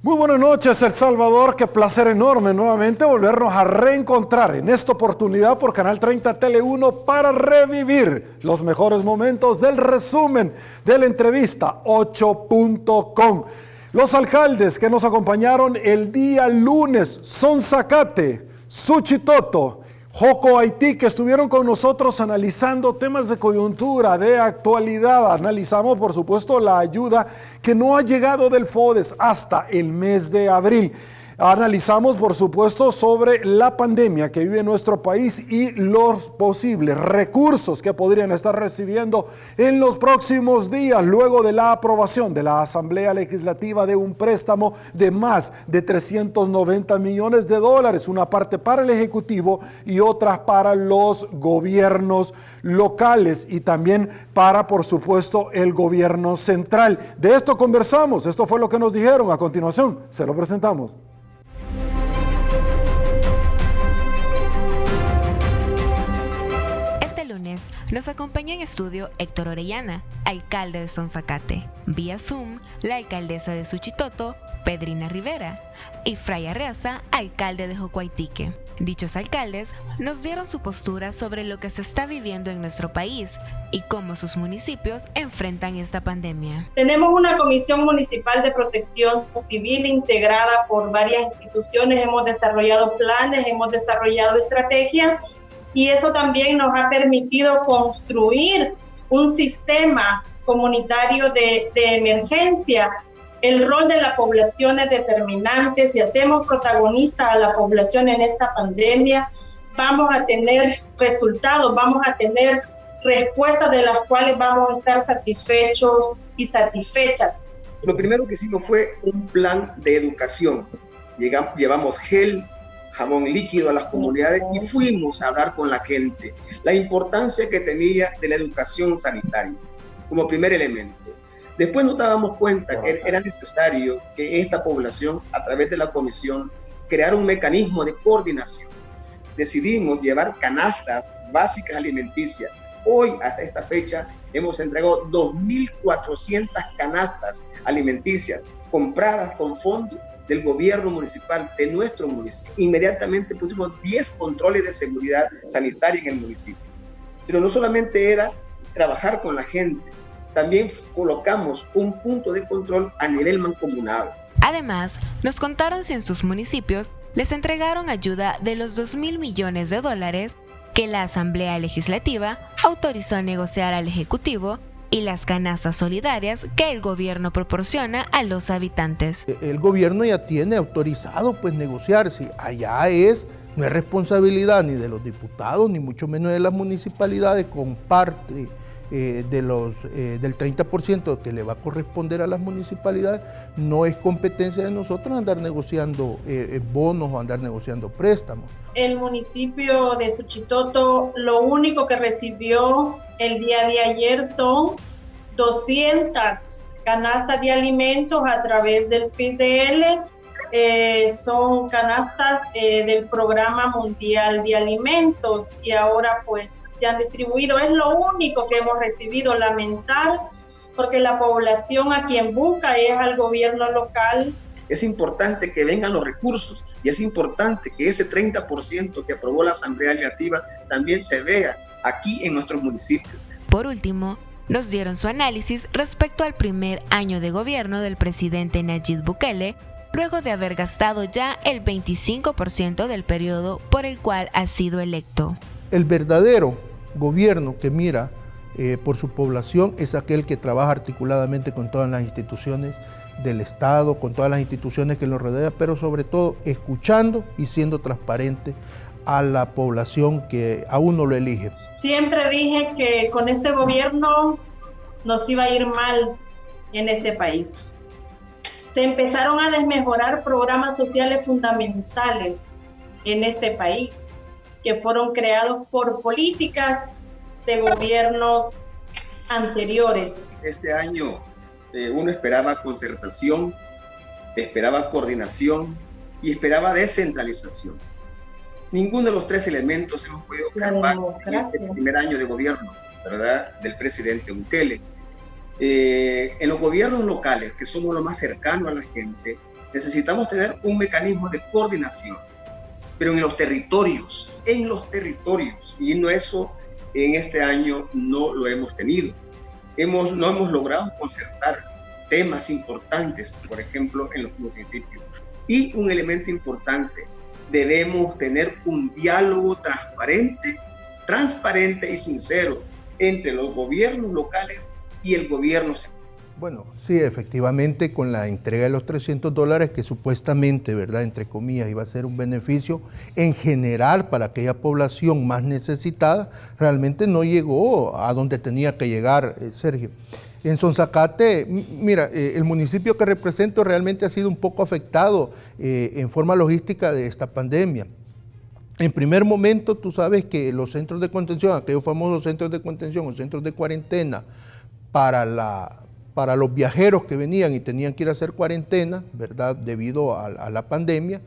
Muy buenas noches, El Salvador. Qué placer enorme nuevamente volvernos a reencontrar en esta oportunidad por Canal 30 Tele 1 para revivir los mejores momentos del resumen de la entrevista 8.com. Los alcaldes que nos acompañaron el día lunes son Zacate, Suchitoto, Joco Haití, que estuvieron con nosotros analizando temas de coyuntura, de actualidad. Analizamos, por supuesto, la ayuda que no ha llegado del FODES hasta el mes de abril. Analizamos, por supuesto, sobre la pandemia que vive nuestro país y los posibles recursos que podrían estar recibiendo en los próximos días, luego de la aprobación de la Asamblea Legislativa de un préstamo de más de 390 millones de dólares, una parte para el Ejecutivo y otra para los gobiernos locales y también para, por supuesto, el gobierno central. De esto conversamos, esto fue lo que nos dijeron. A continuación, se lo presentamos. Nos acompañó en estudio Héctor Orellana, alcalde de Sonzacate, vía Zoom, la alcaldesa de Suchitoto, Pedrina Rivera, y Fray Arreaza, alcalde de Joco Haití. Dichos alcaldes nos dieron su postura sobre lo que se está viviendo en nuestro país y cómo sus municipios enfrentan esta pandemia. Tenemos una comisión municipal de protección civil integrada por varias instituciones, hemos desarrollado planes, hemos desarrollado estrategias, y eso también nos ha permitido construir un sistema comunitario de emergencia. El rol de la población es determinante. Si hacemos protagonista a la población en esta pandemia, vamos a tener resultados, vamos a tener respuestas de las cuales vamos a estar satisfechos y satisfechas. Lo primero que hicimos fue un plan de educación. Llevamos gel, jabón líquido a las comunidades y fuimos a hablar con la gente la importancia que tenía de la educación sanitaria como primer elemento. Después nos dábamos cuenta que era necesario que esta población, a través de la comisión, creara un mecanismo de coordinación. Decidimos llevar canastas básicas alimenticias. Hoy, hasta esta fecha, hemos entregado 2.400 canastas alimenticias compradas con fondos del gobierno municipal, de nuestro municipio. Inmediatamente pusimos 10 controles de seguridad sanitaria en el municipio. Pero no solamente era trabajar con la gente, también colocamos un punto de control a nivel mancomunado. Además, nos contaron si en sus municipios les entregaron ayuda de los 2.000 millones de dólares que la Asamblea Legislativa autorizó a negociar al Ejecutivo y las canastas solidarias que el gobierno proporciona a los habitantes. El gobierno ya tiene autorizado negociar, si allá no es responsabilidad ni de los diputados ni mucho menos de las municipalidades, con parte del 30% que le va a corresponder a las municipalidades. No es competencia de nosotros andar negociando bonos o andar negociando préstamos. El municipio de Suchitoto lo único que recibió el día de ayer son 200 canastas de alimentos a través del FISDL. Son canastas del Programa Mundial de Alimentos y ahora pues se han distribuido. Es lo único que hemos recibido. Lamentar, porque la población a quien busca es al gobierno local. Es importante que vengan los recursos y es importante que ese 30% que aprobó la Asamblea Legislativa también se vea aquí en nuestros municipios. Por último, nos dieron su análisis respecto al primer año de gobierno del presidente Nayib Bukele, luego de haber gastado ya el 25% del periodo por el cual ha sido electo. El verdadero gobierno que mira por su población es aquel que trabaja articuladamente con todas las instituciones del Estado, con todas las instituciones que lo rodean, pero sobre todo escuchando y siendo transparente a la población que a uno lo elige. Siempre dije que con este gobierno nos iba a ir mal en este país. Se empezaron a desmejorar programas sociales fundamentales en este país, que fueron creados por políticas de gobiernos anteriores. Este año uno esperaba concertación, esperaba coordinación y esperaba descentralización. Ninguno de los tres elementos hemos podido observar en este primer año de gobierno, ¿verdad?, del presidente Bukele. En los gobiernos locales, que somos los más cercanos a la gente, Necesitamos tener un mecanismo de coordinación, pero en los territorios, y no eso en este año no lo hemos tenido. No hemos logrado concertar temas importantes, por ejemplo, en los municipios. Y un elemento importante, debemos tener un diálogo transparente y sincero entre los gobiernos locales y el gobierno central. Bueno, sí, efectivamente, con la entrega de los $300 que supuestamente, ¿verdad?, entre comillas, iba a ser un beneficio en general para aquella población más necesitada, realmente no llegó a donde tenía que llegar, Sergio. En Sonzacate, mira, el municipio que represento realmente ha sido un poco afectado en forma logística de esta pandemia. En primer momento, tú sabes que los centros de contención, aquellos famosos centros de contención o centros de cuarentena para los viajeros que venían y tenían que ir a hacer cuarentena, ¿verdad?, debido a la pandemia,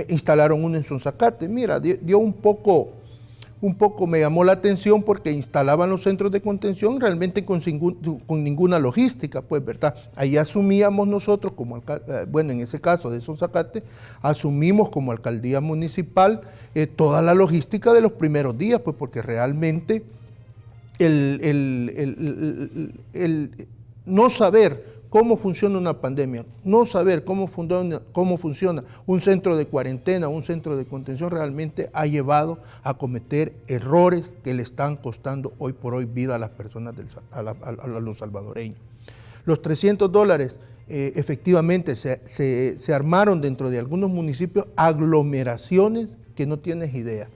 instalaron uno en Sonzacate. Mira, dio un poco me llamó la atención porque instalaban los centros de contención realmente con ninguna logística, pues, ¿verdad? Ahí asumíamos nosotros, bueno, en ese caso de Sonzacate, asumimos como alcaldía municipal toda la logística de los primeros días, pues, porque realmente no saber cómo funciona una pandemia, no saber cómo funciona un centro de cuarentena, un centro de contención, realmente ha llevado a cometer errores que le están costando hoy por hoy vida a las personas, a los salvadoreños. Los $300, efectivamente, se armaron dentro de algunos municipios aglomeraciones que no tienes idea.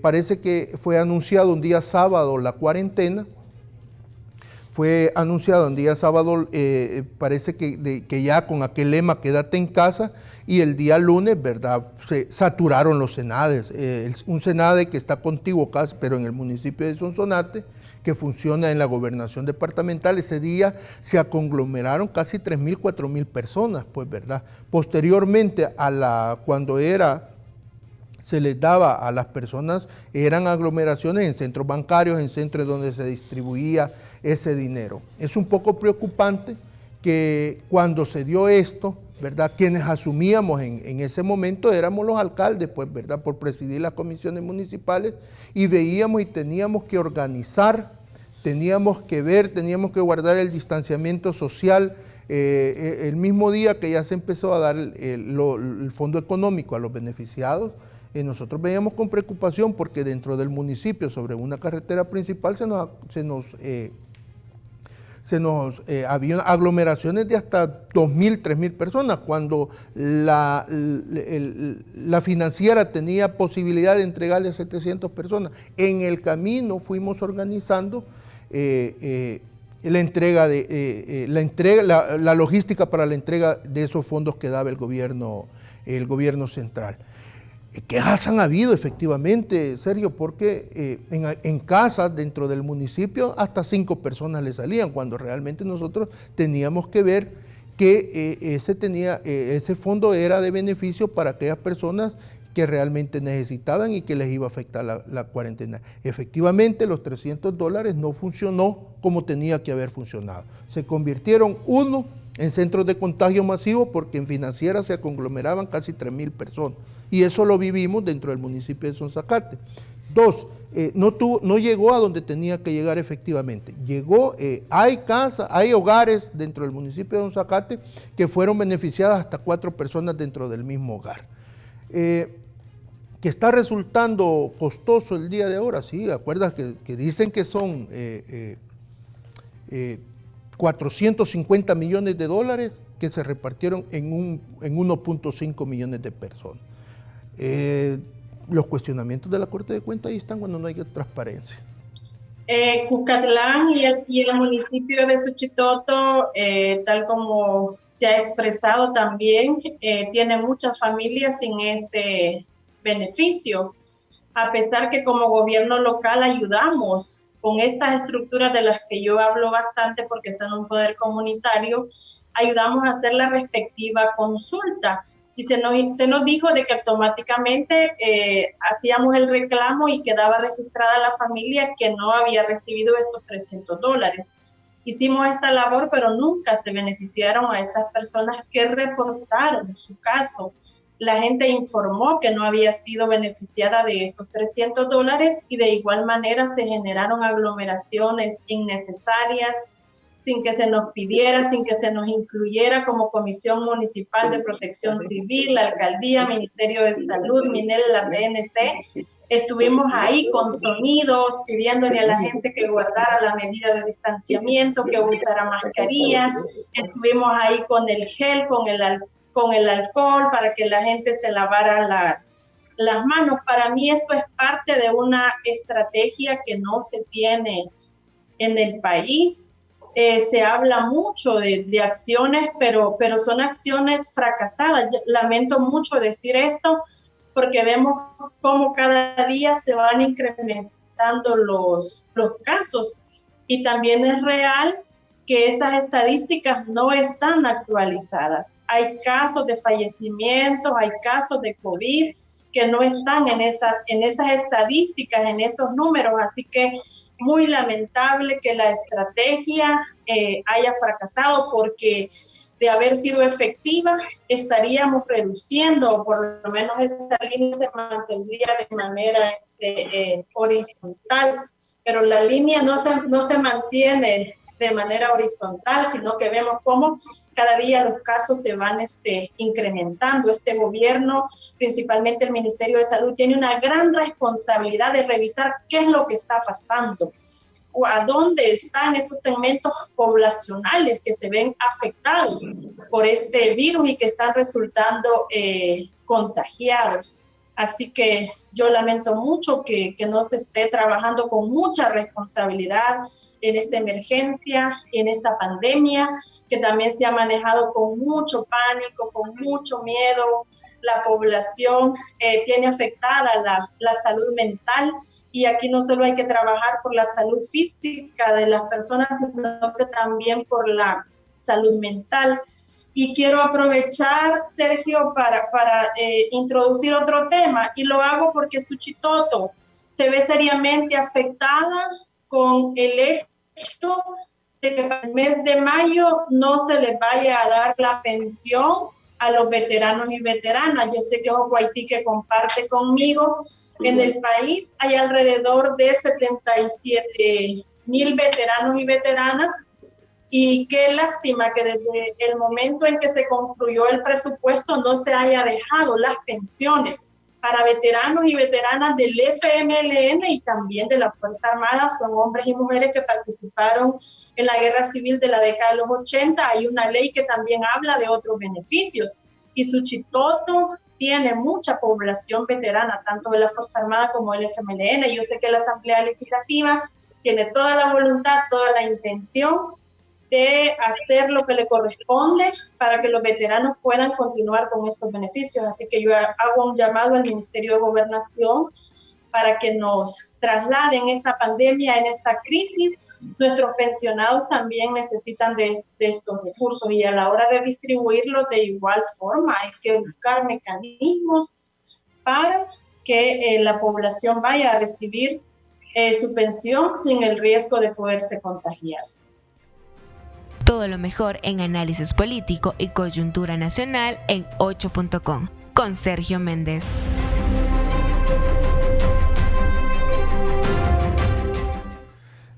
Parece que fue anunciado un día sábado la cuarentena. Fue anunciado un día sábado, parece que ya con aquel lema quédate en casa, y el día lunes, ¿verdad?, se saturaron los Senades. Un Senade que está contiguo casi, pero en el municipio de Sonsonate, que funciona en la gobernación departamental, ese día se conglomeraron casi 3,000, 4,000 personas, pues, ¿verdad? Posteriormente, cuando se les daba a las personas, eran aglomeraciones en centros bancarios, en centros donde se distribuía ese dinero. Es un poco preocupante que cuando se dio esto, ¿verdad?, quienes asumíamos en ese momento éramos los alcaldes, pues, ¿verdad?, por presidir las comisiones municipales, y veíamos y teníamos que organizar, teníamos que ver, teníamos que guardar el distanciamiento social. El mismo día que ya se empezó a dar el fondo económico a los beneficiados, nosotros veíamos con preocupación porque dentro del municipio, sobre una carretera principal, había aglomeraciones de hasta 2,000, 3,000 personas, cuando la financiera tenía posibilidad de entregarle a 700 personas. En el camino fuimos organizando la logística para la entrega de esos fondos que daba el gobierno central. Quejas han habido efectivamente, Sergio, porque en casas dentro del municipio hasta 5 personas le salían, cuando realmente nosotros teníamos que ver que ese fondo era de beneficio para aquellas personas que realmente necesitaban y que les iba a afectar la cuarentena. Efectivamente, los $300 no funcionó como tenía que haber funcionado. Se convirtieron, uno, en centros de contagio masivo, porque en financieras se conglomeraban casi 3,000 personas. Y eso lo vivimos dentro del municipio de Sonzacate. 2, no llegó a donde tenía que llegar efectivamente. Hay hogares dentro del municipio de Sonzacate que fueron beneficiadas hasta 4 personas dentro del mismo hogar. Que está resultando costoso el día de ahora, sí, acuerdas que dicen que son 450 millones de dólares que se repartieron en 1.5 millones de personas. Los cuestionamientos de la Corte de Cuentas ahí están cuando no hay transparencia. Cuscatlán y el municipio de Suchitoto, tal como se ha expresado también, tiene muchas familias sin ese beneficio, a pesar que como gobierno local ayudamos con estas estructuras de las que yo hablo bastante porque son un poder comunitario, ayudamos a hacer la respectiva consulta. Y se nos dijo de que automáticamente hacíamos el reclamo y quedaba registrada la familia que no había recibido esos $300. hicimos esta labor, pero nunca se beneficiaron a esas personas que reportaron su caso. La gente informó que no había sido beneficiada de esos $300 y de igual manera se generaron aglomeraciones innecesarias, sin que se nos pidiera, sin que se nos incluyera como Comisión Municipal de Protección Civil, la Alcaldía, Ministerio de Salud, MINEL, la PNC. Estuvimos ahí con sonidos, pidiéndole a la gente que guardara la medida de distanciamiento, que usara mascarilla. Estuvimos ahí con el gel, con el alcohol, para que la gente se lavara las manos. Para mí esto es parte de una estrategia que no se tiene en el país. Se habla mucho de acciones, pero son acciones fracasadas. Lamento mucho decir esto, porque vemos cómo cada día se van incrementando los casos, y también es real que esas estadísticas no están actualizadas. Hay casos de fallecimientos, hay casos de COVID que no están en esas estadísticas, en esos números, así que muy lamentable que la estrategia haya fracasado, porque de haber sido efectiva estaríamos reduciendo, o por lo menos esa línea se mantendría de manera horizontal, pero la línea no se mantiene de manera horizontal, sino que vemos cómo cada día los casos se van incrementando. Este gobierno, principalmente el Ministerio de Salud, tiene una gran responsabilidad de revisar qué es lo que está pasando, o a dónde están esos segmentos poblacionales que se ven afectados por este virus y que están resultando contagiados. Así que yo lamento mucho que no se esté trabajando con mucha responsabilidad en esta emergencia, en esta pandemia, que también se ha manejado con mucho pánico, con mucho miedo. La población tiene afectada la salud mental, y aquí no solo hay que trabajar por la salud física de las personas, sino que también por la salud mental. Y quiero aprovechar, Sergio, para introducir otro tema, y lo hago porque Suchitoto se ve seriamente afectada con el hecho de que para el mes de mayo no se les vaya a dar la pensión a los veteranos y veteranas. Yo sé que Ojo Haití, que comparte conmigo, en el país hay alrededor de 77,000 veteranos y veteranas, y qué lástima que desde el momento en que se construyó el presupuesto no se haya dejado las pensiones para veteranos y veteranas del FMLN y también de la Fuerza Armada. Son hombres y mujeres que participaron en la guerra civil de la década de los 80. Hay una ley que también habla de otros beneficios. Y Suchitoto tiene mucha población veterana, tanto de la Fuerza Armada como del FMLN. Yo sé que la Asamblea Legislativa tiene toda la voluntad, toda la intención de hacer lo que le corresponde para que los veteranos puedan continuar con estos beneficios. Así que yo hago un llamado al Ministerio de Gobernación para que nos trasladen esta pandemia, en esta crisis. Nuestros pensionados también necesitan de estos recursos, y a la hora de distribuirlos de igual forma hay que buscar mecanismos para que la población vaya a recibir su pensión sin el riesgo de poderse contagiar. Todo lo mejor en análisis político y coyuntura nacional en 8.com con Sergio Méndez.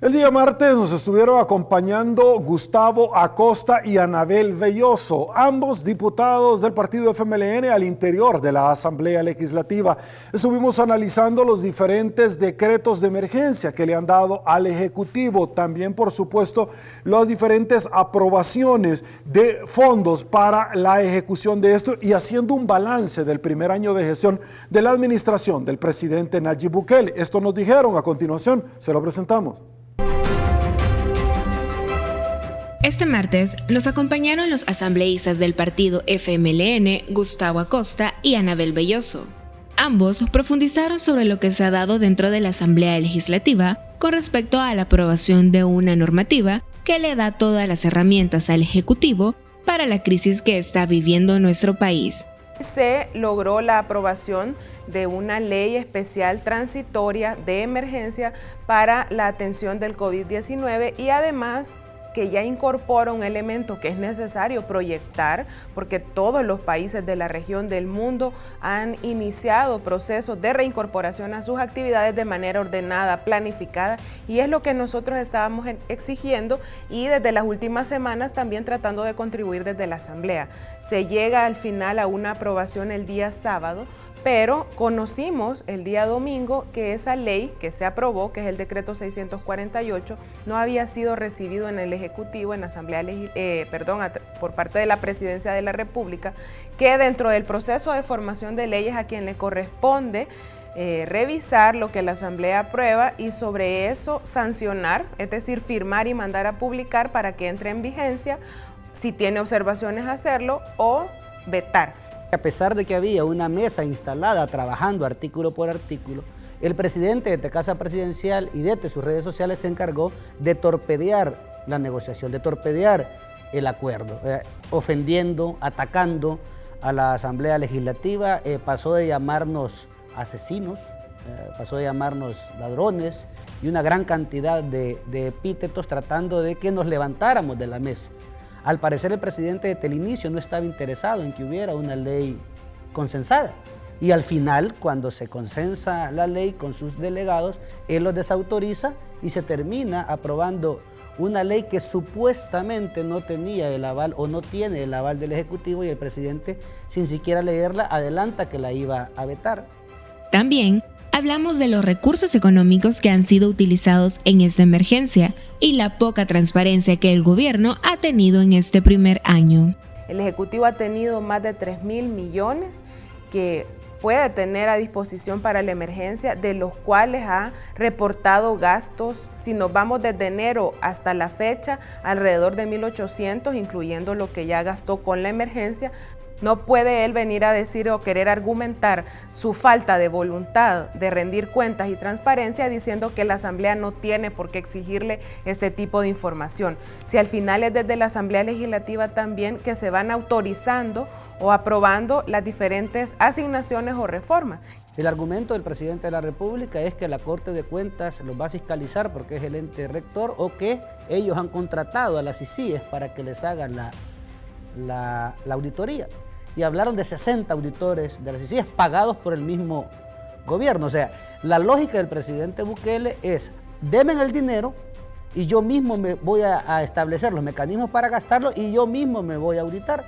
El día martes nos estuvieron acompañando Gustavo Acosta y Anabel Belloso, ambos diputados del partido FMLN al interior de la Asamblea Legislativa. Estuvimos analizando los diferentes decretos de emergencia que le han dado al Ejecutivo, también por supuesto las diferentes aprobaciones de fondos para la ejecución de esto, y haciendo un balance del primer año de gestión de la administración del presidente Nayib Bukele. Esto nos dijeron a continuación, se lo presentamos. Este martes nos acompañaron los asambleístas del partido FMLN, Gustavo Acosta y Anabel Belloso. Ambos profundizaron sobre lo que se ha dado dentro de la Asamblea Legislativa con respecto a la aprobación de una normativa que le da todas las herramientas al Ejecutivo para la crisis que está viviendo nuestro país. Se logró la aprobación de una ley especial transitoria de emergencia para la atención del COVID-19 y además que ya incorpora un elemento que es necesario proyectar, porque todos los países de la región del mundo han iniciado procesos de reincorporación a sus actividades de manera ordenada, planificada, y es lo que nosotros estábamos exigiendo y desde las últimas semanas también tratando de contribuir desde la Asamblea. Se llega al final a una aprobación el día sábado, pero conocimos el día domingo que esa ley que se aprobó, que es el decreto 648, no había sido recibido en el Ejecutivo, en la Asamblea, por parte de la Presidencia de la República, que dentro del proceso de formación de leyes a quien le corresponde revisar lo que la Asamblea aprueba y sobre eso sancionar, es decir, firmar y mandar a publicar para que entre en vigencia, si tiene observaciones hacerlo o vetar. A pesar de que había una mesa instalada trabajando artículo por artículo, el presidente de Casa Presidencial y desde sus redes sociales se encargó de torpedear la negociación, de torpedear el acuerdo, ofendiendo, atacando a la Asamblea Legislativa, pasó de llamarnos asesinos, pasó de llamarnos ladrones y una gran cantidad de epítetos tratando de que nos levantáramos de la mesa. Al parecer el presidente desde el inicio no estaba interesado en que hubiera una ley consensada. Y al final, cuando se consensa la ley con sus delegados, él los desautoriza y se termina aprobando una ley que supuestamente no tenía el aval o no tiene el aval del Ejecutivo, y el presidente, sin siquiera leerla, adelanta que la iba a vetar. También hablamos de los recursos económicos que han sido utilizados en esta emergencia y la poca transparencia que el gobierno ha tenido en este primer año. El Ejecutivo ha tenido más de 3.000 millones que puede tener a disposición para la emergencia, de los cuales ha reportado gastos, si nos vamos desde enero hasta la fecha, alrededor de 1.800, incluyendo lo que ya gastó con la emergencia. No puede él venir a decir o querer argumentar su falta de voluntad de rendir cuentas y transparencia diciendo que la Asamblea no tiene por qué exigirle este tipo de información. Si al final es desde la Asamblea Legislativa también que se van autorizando o aprobando las diferentes asignaciones o reformas. El argumento del presidente de la República es que la Corte de Cuentas los va a fiscalizar porque es el ente rector, o que ellos han contratado a las ICIES para que les hagan la auditoría. Y hablaron de 60 auditores de las ICIES pagados por el mismo gobierno. O sea, la lógica del presidente Bukele es: denme el dinero y yo mismo me voy a establecer los mecanismos para gastarlo y yo mismo me voy a auditar.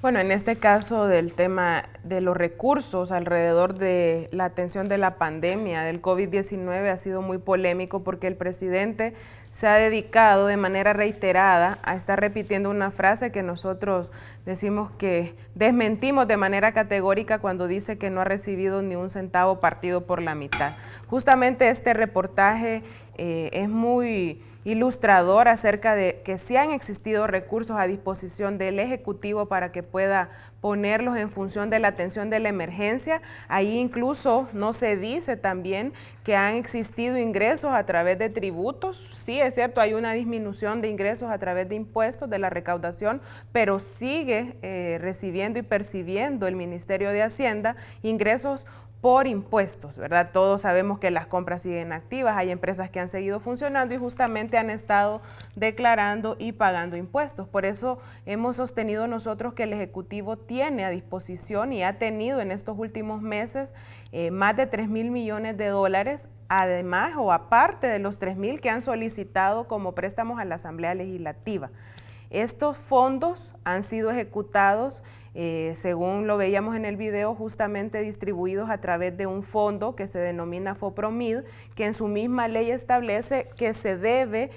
Bueno, en este caso del tema de los recursos alrededor de la atención de la pandemia del COVID-19 ha sido muy polémico porque el presidente se ha dedicado de manera reiterada a estar repitiendo una frase que nosotros decimos que desmentimos de manera categórica cuando dice que no ha recibido ni un centavo partido por la mitad. Justamente este reportaje es muy ilustrador acerca de que sí han existido recursos a disposición del Ejecutivo para que pueda ponerlos en función de la atención de la emergencia. Ahí incluso no se dice también que han existido ingresos a través de tributos. Sí, es cierto, hay una disminución de ingresos a través de impuestos, de la recaudación, pero sigue recibiendo y percibiendo el Ministerio de Hacienda ingresos por impuestos, ¿verdad? Todos sabemos que las compras siguen activas, hay empresas que han seguido funcionando y justamente han estado declarando y pagando impuestos. Por eso hemos sostenido nosotros que el Ejecutivo tiene a disposición y ha tenido en estos últimos meses más de 3.000 millones de dólares, además o aparte de los 3.000 que han solicitado como préstamos a la Asamblea Legislativa. Estos fondos han sido ejecutados, según lo veíamos en el video, justamente distribuidos a través de un fondo que se denomina FOPROMID, que en su misma ley establece que se debe,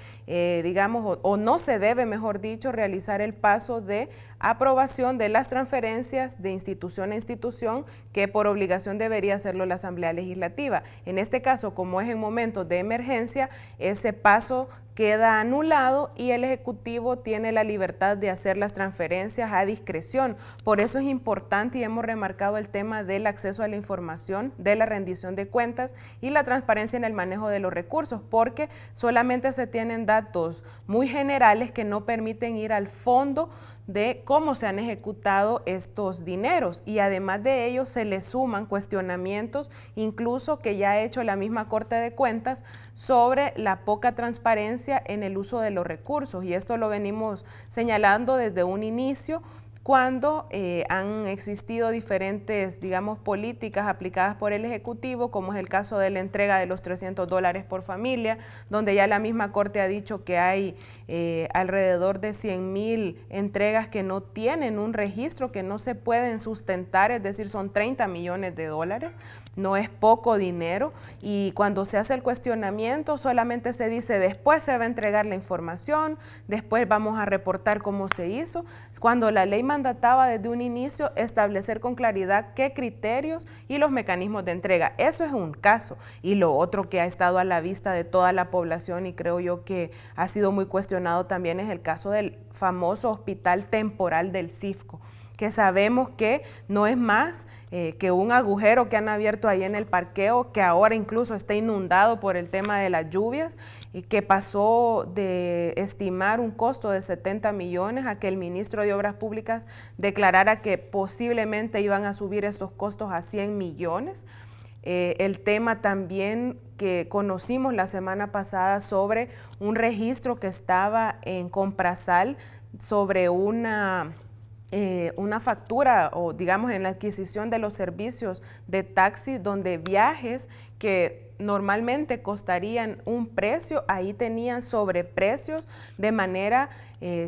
o no se debe, mejor dicho, realizar el paso de aprobación de las transferencias de institución a institución, que por obligación debería hacerlo la Asamblea Legislativa. En este caso, como es en momentos de emergencia, ese paso queda anulado y el Ejecutivo tiene la libertad de hacer las transferencias a discreción. Por eso es importante y hemos remarcado el tema del acceso a la información, de la rendición de cuentas y la transparencia en el manejo de los recursos, porque solamente se tienen datos muy generales que no permiten ir al fondo de cómo se han ejecutado estos dineros, y además de ello se le suman cuestionamientos incluso que ya ha hecho la misma Corte de Cuentas sobre la poca transparencia en el uso de los recursos, y esto lo venimos señalando desde un inicio, cuando han existido diferentes, digamos, políticas aplicadas por el Ejecutivo, como es el caso de la entrega de los $300 por familia, donde ya la misma Corte ha dicho que hay alrededor de 100,000 entregas que no tienen un registro, que no se pueden sustentar, es decir, son $30 millones, no es poco dinero, y cuando se hace el cuestionamiento solamente se dice después se va a entregar la información, después vamos a reportar cómo se hizo, cuando la ley mandataba desde un inicio establecer con claridad qué criterios y los mecanismos de entrega. Eso es un caso, y lo otro que ha estado a la vista de toda la población y creo yo que ha sido muy cuestionado también es el caso del famoso hospital temporal del CIFCO, que sabemos que no es más que un agujero que han abierto ahí en el parqueo, que ahora incluso está inundado por el tema de las lluvias, y que pasó de estimar un costo de 70 millones a que el ministro de Obras Públicas declarara que posiblemente iban a subir estos costos a 100 millones. El tema también que conocimos la semana pasada sobre un registro que estaba en Comprasal sobre una factura o digamos en la adquisición de los servicios de taxi, donde viajes que normalmente costarían un precio, ahí tenían sobreprecios de manera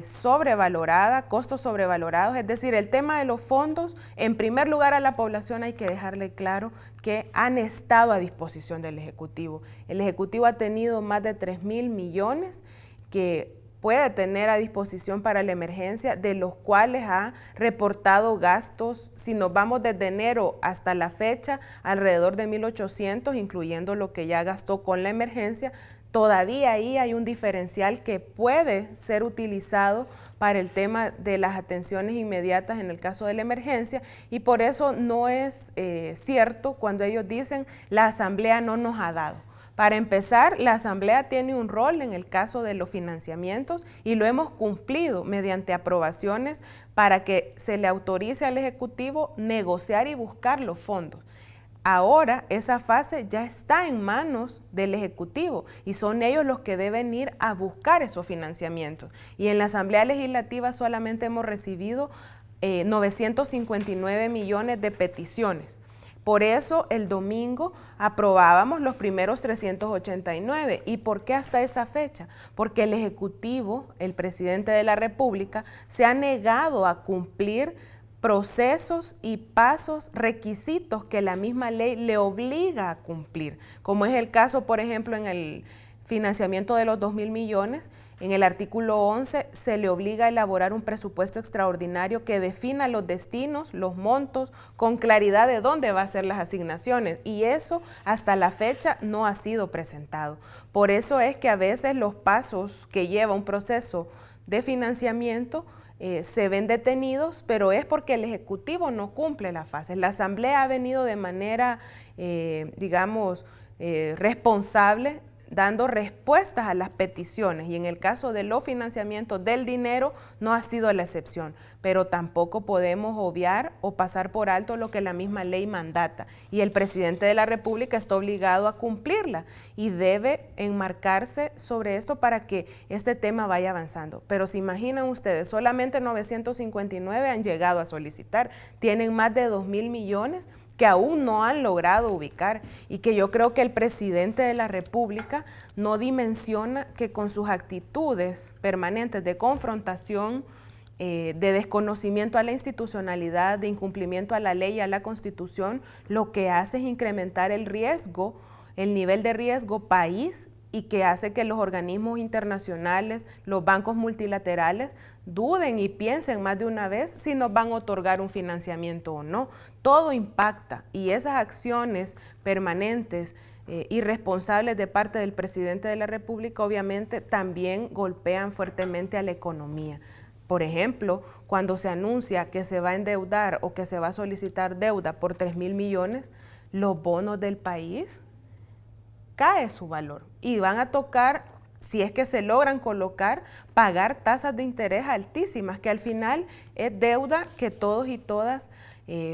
sobrevalorada, costos sobrevalorados. Es decir, el tema de los fondos, en primer lugar a la población hay que dejarle claro que han estado a disposición del Ejecutivo. El Ejecutivo ha tenido más de 3,000 millones que puede tener a disposición para la emergencia, de los cuales ha reportado gastos, si nos vamos desde enero hasta la fecha, alrededor de 1.800, incluyendo lo que ya gastó con la emergencia. Todavía ahí hay un diferencial que puede ser utilizado para el tema de las atenciones inmediatas en el caso de la emergencia, y por eso no es cierto cuando ellos dicen la Asamblea no nos ha dado. Para empezar, la Asamblea tiene un rol en el caso de los financiamientos y lo hemos cumplido mediante aprobaciones para que se le autorice al Ejecutivo negociar y buscar los fondos. Ahora esa fase ya está en manos del Ejecutivo y son ellos los que deben ir a buscar esos financiamientos. Y en la Asamblea Legislativa solamente hemos recibido 959 millones de peticiones. Por eso el domingo aprobábamos los primeros 389. ¿Y por qué hasta esa fecha? Porque el Ejecutivo, el presidente de la República, se ha negado a cumplir procesos y pasos, requisitos que la misma ley le obliga a cumplir, como es el caso, por ejemplo, en el financiamiento de los 2,000 millones, en el artículo 11 se le obliga a elaborar un presupuesto extraordinario que defina los destinos, los montos, con claridad de dónde va a ser las asignaciones, y eso hasta la fecha no ha sido presentado. Por eso es que a veces los pasos que lleva un proceso de financiamiento se ven detenidos, pero es porque el Ejecutivo no cumple las fases. La Asamblea ha venido de manera, responsable, dando respuestas a las peticiones, y en el caso de los financiamientos del dinero no ha sido la excepción, pero tampoco podemos obviar o pasar por alto lo que la misma ley mandata, y el presidente de la República está obligado a cumplirla y debe enmarcarse sobre esto para que este tema vaya avanzando. Pero se imaginan ustedes, solamente 959 han llegado a solicitar, tienen más de 2,000 millones que aún no han logrado ubicar, y que yo creo que el presidente de la República no dimensiona que con sus actitudes permanentes de confrontación, de desconocimiento a la institucionalidad, de incumplimiento a la ley y a la Constitución, lo que hace es incrementar el riesgo, el nivel de riesgo país, y que hace que los organismos internacionales, los bancos multilaterales, duden y piensen más de una vez si nos van a otorgar un financiamiento o no. Todo impacta, y esas acciones permanentes, irresponsables de parte del presidente de la República, obviamente también golpean fuertemente a la economía. Por ejemplo, cuando se anuncia que se va a endeudar o que se va a solicitar deuda por 3,000 millones, los bonos del país cae su valor y van a tocar si es que se logran colocar, pagar tasas de interés altísimas, que al final es deuda que todos y todas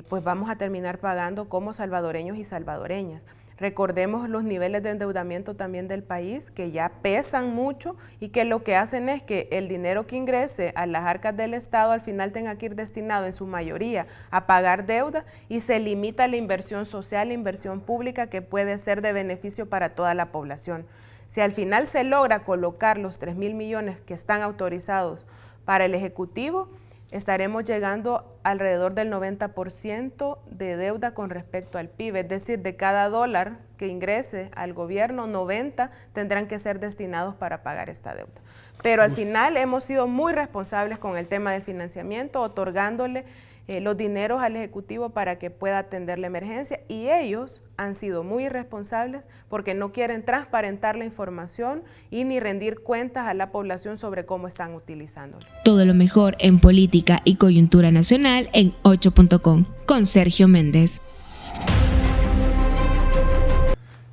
pues vamos a terminar pagando como salvadoreños y salvadoreñas. Recordemos los niveles de endeudamiento también del país, que ya pesan mucho y que lo que hacen es que el dinero que ingrese a las arcas del Estado al final tenga que ir destinado en su mayoría a pagar deuda y se limita la inversión social, la inversión pública que puede ser de beneficio para toda la población. Si al final se logra colocar los 3.000 millones que están autorizados para el Ejecutivo, estaremos llegando alrededor del 90% de deuda con respecto al PIB, es decir, de cada dólar que ingrese al gobierno, 90 tendrán que ser destinados para pagar esta deuda. Pero al final hemos sido muy responsables con el tema del financiamiento, otorgándole los dineros al Ejecutivo para que pueda atender la emergencia, y ellos han sido muy irresponsables porque no quieren transparentar la información y ni rendir cuentas a la población sobre cómo están utilizándolo. Todo lo mejor en política y coyuntura nacional en 8.com con Sergio Méndez.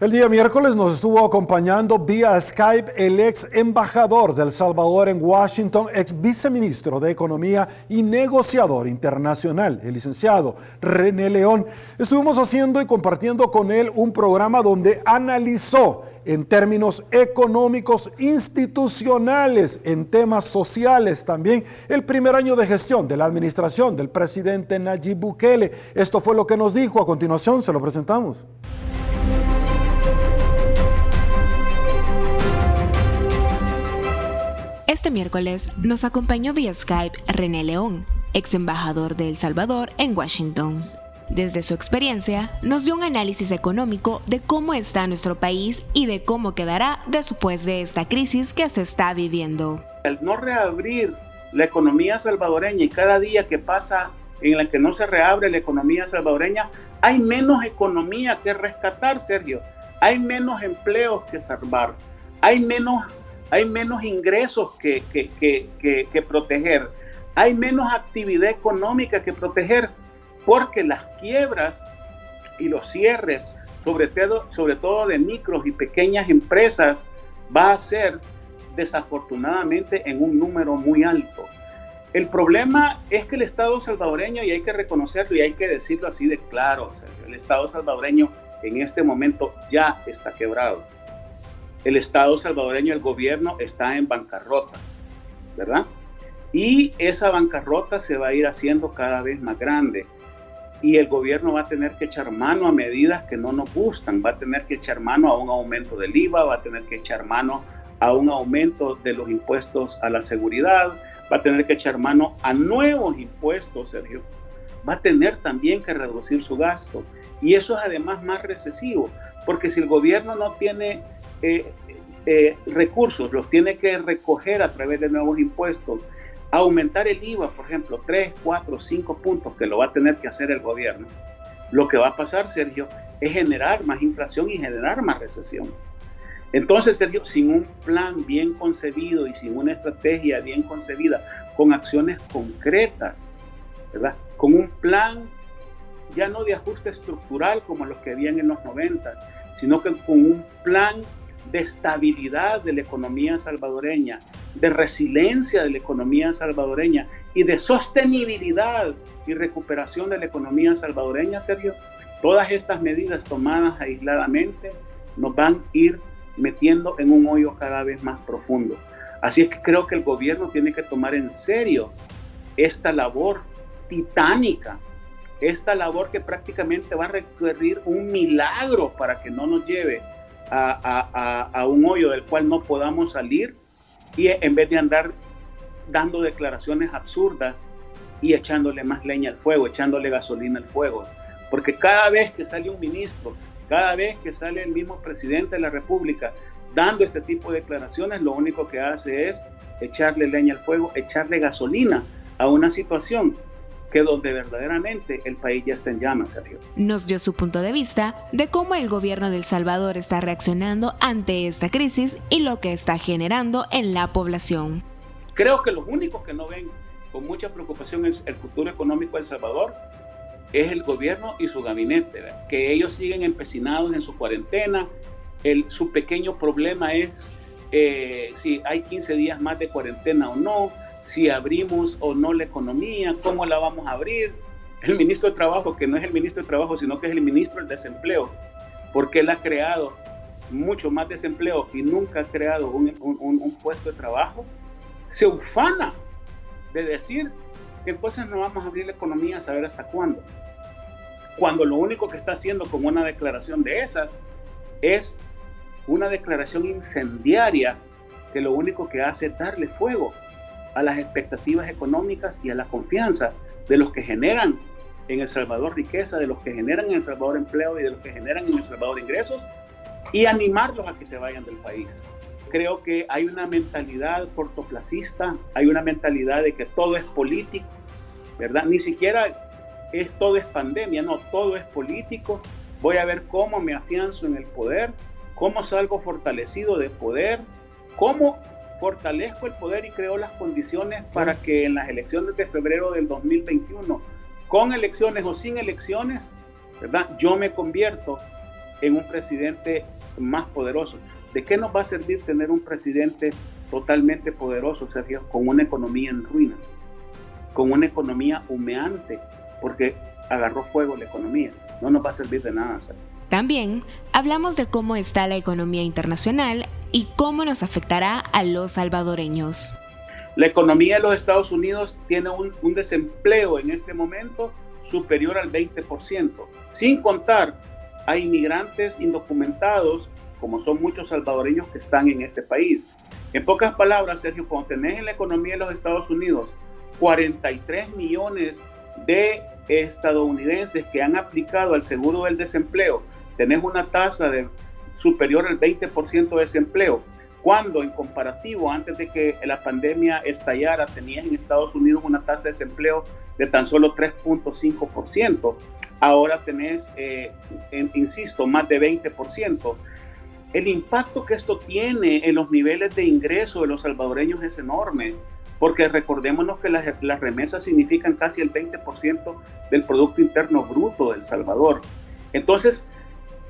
El día miércoles nos estuvo acompañando vía Skype el ex embajador de El Salvador en Washington, ex viceministro de Economía y negociador internacional, el licenciado René León. Estuvimos haciendo y compartiendo con él un programa donde analizó en términos económicos, institucionales, en temas sociales también, el primer año de gestión de la administración del presidente Nayib Bukele. Esto fue lo que nos dijo. A continuación se lo presentamos. Este miércoles nos acompañó vía Skype René León, ex embajador de El Salvador en Washington. Desde su experiencia, nos dio un análisis económico de cómo está nuestro país y de cómo quedará después de esta crisis que se está viviendo. Al no reabrir la economía salvadoreña y cada día que pasa en la que no se reabre la economía salvadoreña, hay menos economía que rescatar, Sergio. Hay menos empleos que salvar. Hay menos ingresos que proteger, hay menos actividad económica que proteger, porque las quiebras y los cierres, sobre todo de micros y pequeñas empresas, va a ser desafortunadamente en un número muy alto. El problema es que el Estado salvadoreño, y hay que reconocerlo y hay que decirlo así de claro, el Estado salvadoreño en este momento ya está quebrado. El Estado salvadoreño, el gobierno, está en bancarrota, ¿verdad? Y esa bancarrota se va a ir haciendo cada vez más grande. Y el gobierno va a tener que echar mano a medidas que no nos gustan. Va a tener que echar mano a un aumento del IVA, va a tener que echar mano a un aumento de los impuestos a la seguridad, va a tener que echar mano a nuevos impuestos, Sergio. Va a tener también que reducir su gasto. Y eso es además más recesivo, porque si el gobierno no tiene recursos, los tiene que recoger a través de nuevos impuestos, aumentar el IVA, por ejemplo, 3, 4, 5 puntos, que lo va a tener que hacer el gobierno. Lo que va a pasar, Sergio, es generar más inflación y generar más recesión. Entonces, Sergio, sin un plan bien concebido y sin una estrategia bien concebida, con acciones concretas, ¿verdad? Con un plan ya no de ajuste estructural como los que habían en los 90s, sino que con un plan de estabilidad de la economía salvadoreña, de resiliencia de la economía salvadoreña y de sostenibilidad y recuperación de la economía salvadoreña, Sergio, todas estas medidas tomadas aisladamente nos van a ir metiendo en un hoyo cada vez más profundo. Así es que creo que el gobierno tiene que tomar en serio esta labor titánica, esta labor que prácticamente va a requerir un milagro para que no nos lleve a un hoyo del cual no podamos salir, y en vez de andar dando declaraciones absurdas y echándole más leña al fuego, echándole gasolina al fuego, porque cada vez que sale un ministro, cada vez que sale el mismo presidente de la República dando este tipo de declaraciones, lo único que hace es echarle leña al fuego, echarle gasolina a una situación que donde verdaderamente el país ya está en llamas, Sergio. Nos dio su punto de vista de cómo el gobierno de El Salvador está reaccionando ante esta crisis y lo que está generando en la población. Creo que los únicos que no ven con mucha preocupación el futuro económico de El Salvador es el gobierno y su gabinete, ¿verdad? Que ellos siguen empecinados en su cuarentena. Su pequeño problema es si hay 15 días más de cuarentena o no, si abrimos o no la economía, cómo la vamos a abrir. El ministro de Trabajo, que no es el ministro de Trabajo, sino que es el ministro del Desempleo, porque él ha creado mucho más desempleo y nunca ha creado un puesto de trabajo, se ufana de decir que entonces no vamos a abrir la economía a saber hasta cuándo. Cuando lo único que está haciendo con una declaración de esas es una declaración incendiaria que lo único que hace es darle fuego a las expectativas económicas y a la confianza de los que generan en El Salvador riqueza, de los que generan en El Salvador empleo y de los que generan en El Salvador ingresos, y animarlos a que se vayan del país. Creo que hay una mentalidad cortoplacista, hay una mentalidad de que todo es político, ¿verdad? Ni siquiera todo es pandemia, no, todo es político. Voy a ver cómo me afianzo en el poder, cómo salgo fortalecido de poder, cómo fortalezco el poder y creo las condiciones para que en las elecciones de febrero del 2021, con elecciones o sin elecciones, ¿verdad?, yo me convierto en un presidente más poderoso. ¿De qué nos va a servir tener un presidente totalmente poderoso, Sergio, con una economía en ruinas, con una economía humeante, porque agarró fuego la economía? No nos va a servir de nada, Sergio. También hablamos de cómo está la economía internacional y cómo nos afectará a los salvadoreños. La economía de los Estados Unidos tiene un desempleo en este momento superior al 20%, sin contar a inmigrantes indocumentados, como son muchos salvadoreños que están en este país. En pocas palabras, Sergio, cuando tenés en la economía de los Estados Unidos 43 millones de estadounidenses que han aplicado al seguro del desempleo, tenés una tasa superior al 20% de desempleo, cuando en comparativo, antes de que la pandemia estallara, tenías en Estados Unidos una tasa de desempleo de tan solo 3.5%. Ahora tenés, insisto, más de 20%. El impacto que esto tiene en los niveles de ingreso de los salvadoreños es enorme, porque recordémonos que las remesas significan casi el 20% del Producto Interno Bruto de El Salvador. Entonces,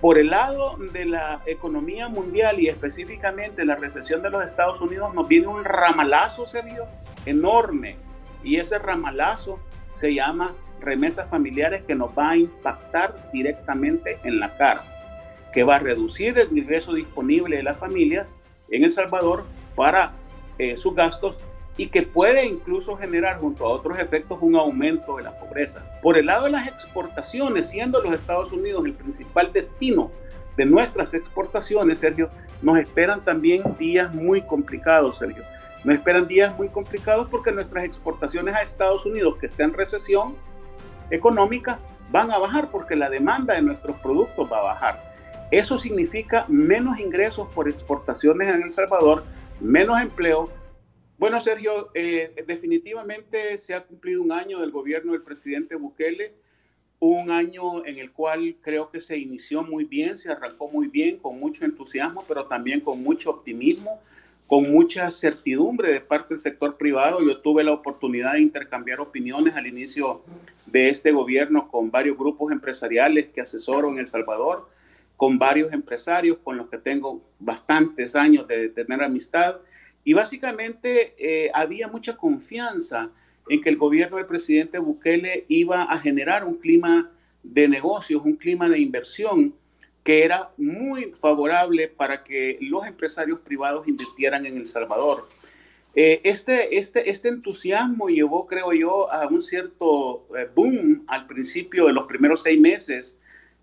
por el lado de la economía mundial y específicamente la recesión de los Estados Unidos, nos viene un ramalazo, Sergio, enorme. Y ese ramalazo se llama remesas familiares, que nos va a impactar directamente en la cara, que va a reducir el ingreso disponible de las familias en El Salvador para sus gastos, y que puede incluso generar, junto a otros efectos, un aumento de la pobreza. Por el lado de las exportaciones, siendo los Estados Unidos el principal destino de nuestras exportaciones, Sergio, nos esperan también días muy complicados, Sergio. Nos esperan días muy complicados porque nuestras exportaciones a Estados Unidos, que está en recesión económica, van a bajar porque la demanda de nuestros productos va a bajar. Eso significa menos ingresos por exportaciones en El Salvador, menos empleo. Bueno, Sergio, definitivamente se ha cumplido un año del gobierno del presidente Bukele, un año en el cual creo que se inició muy bien, se arrancó muy bien, con mucho entusiasmo, pero también con mucho optimismo, con mucha certidumbre de parte del sector privado. Yo tuve la oportunidad de intercambiar opiniones al inicio de este gobierno con varios grupos empresariales que asesoro en El Salvador, con varios empresarios con los que tengo bastantes años de tener amistad. Y básicamente había mucha confianza en que el gobierno del presidente Bukele iba a generar un clima de negocios, un clima de inversión que era muy favorable para que los empresarios privados invirtieran en El Salvador. Este entusiasmo llevó, creo yo, a un cierto boom al principio de los primeros 6 meses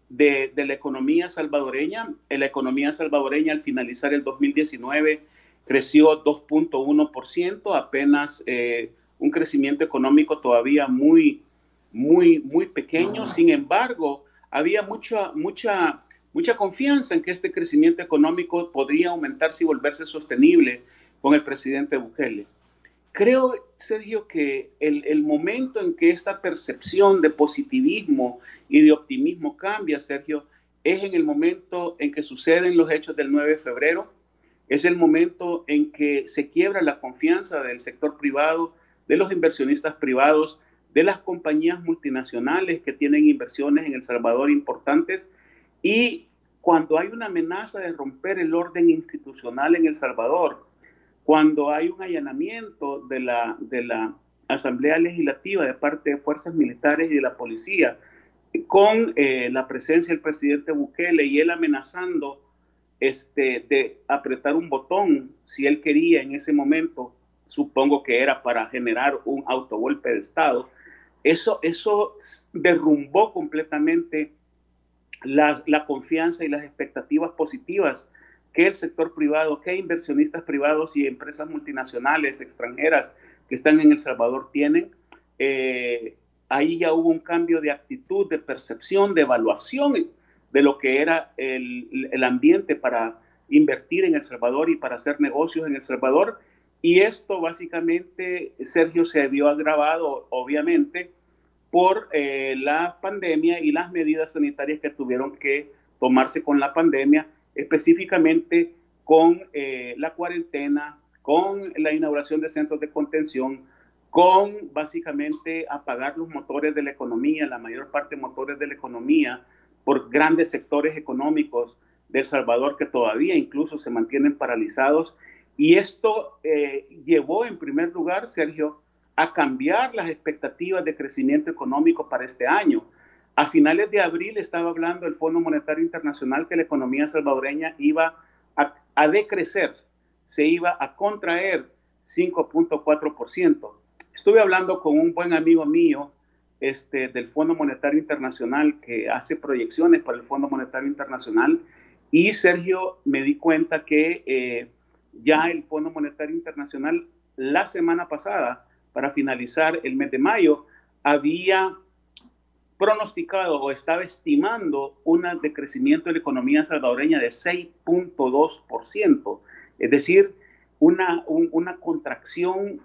de la economía salvadoreña. La economía salvadoreña, al finalizar el 2019, creció 2.1%, apenas un crecimiento económico todavía muy pequeño. Sin embargo, había mucha confianza en que este crecimiento económico podría aumentarse y volverse sostenible con el presidente Bukele. Creo, Sergio, que el momento en que esta percepción de positivismo y de optimismo cambia, Sergio, es en el momento en que suceden los hechos del 9 de febrero. Es el momento en que se quiebra la confianza del sector privado, de los inversionistas privados, de las compañías multinacionales que tienen inversiones en El Salvador importantes, y cuando hay una amenaza de romper el orden institucional en El Salvador, cuando hay un allanamiento de la Asamblea Legislativa de parte de fuerzas militares y de la policía, con la presencia del presidente Bukele y él amenazando de apretar un botón si él quería en ese momento, supongo que era para generar un autogolpe de Estado, eso derrumbó completamente la confianza y las expectativas positivas que el sector privado, que inversionistas privados y empresas multinacionales extranjeras que están en El Salvador tienen. Ahí ya hubo un cambio de actitud, de percepción, de evaluación de lo que era el ambiente para invertir en El Salvador y para hacer negocios en El Salvador. Y esto básicamente, Sergio, se vio agravado, obviamente, por la pandemia y las medidas sanitarias que tuvieron que tomarse con la pandemia, específicamente con la cuarentena, con la inauguración de centros de contención, con básicamente apagar los motores de la economía, la mayor parte de motores de la economía, por grandes sectores económicos de El Salvador que todavía incluso se mantienen paralizados. Y esto llevó en primer lugar, Sergio, a cambiar las expectativas de crecimiento económico para este año. A finales de abril estaba hablando el Fondo Monetario Internacional que la economía salvadoreña iba a decrecer, se iba a contraer 5.4%. Estuve hablando con un buen amigo mío del Fondo Monetario Internacional que hace proyecciones para el Fondo Monetario Internacional y, Sergio, me di cuenta que ya el Fondo Monetario Internacional la semana pasada, para finalizar el mes de mayo, había pronosticado o estaba estimando un decrecimiento de la economía salvadoreña de 6.2%, es decir, una contracción,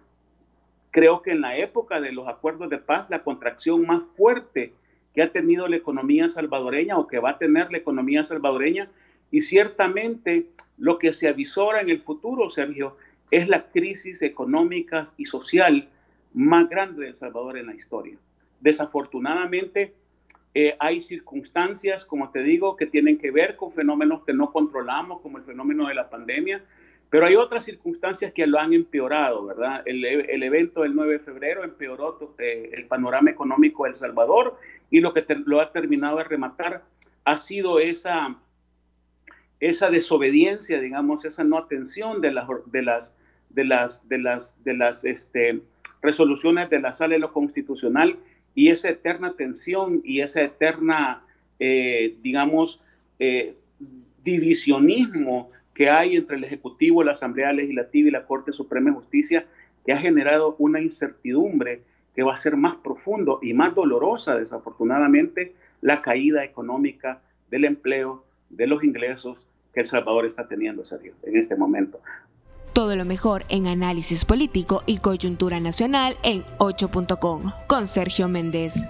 creo que en la época de los acuerdos de paz, la contracción más fuerte que ha tenido la economía salvadoreña o que va a tener la economía salvadoreña, y ciertamente lo que se avisora en el futuro, Sergio, es la crisis económica y social más grande de El Salvador en la historia. Desafortunadamente, hay circunstancias, como te digo, que tienen que ver con fenómenos que no controlamos, como el fenómeno de la pandemia, pero hay otras circunstancias que lo han empeorado, ¿verdad? El evento del 9 de febrero empeoró el panorama económico de El Salvador y lo que lo ha terminado de rematar ha sido esa desobediencia, digamos, esa no atención de las resoluciones de la Sala de lo Constitucional y esa eterna tensión y esa eterna, divisionismo que hay entre el Ejecutivo, la Asamblea Legislativa y la Corte Suprema de Justicia, que ha generado una incertidumbre que va a ser más profundo y más dolorosa, desafortunadamente, la caída económica del empleo, de los ingresos que El Salvador está teniendo, Sergio, en este momento. Todo lo mejor en análisis político y coyuntura nacional en 8.com con Sergio Méndez.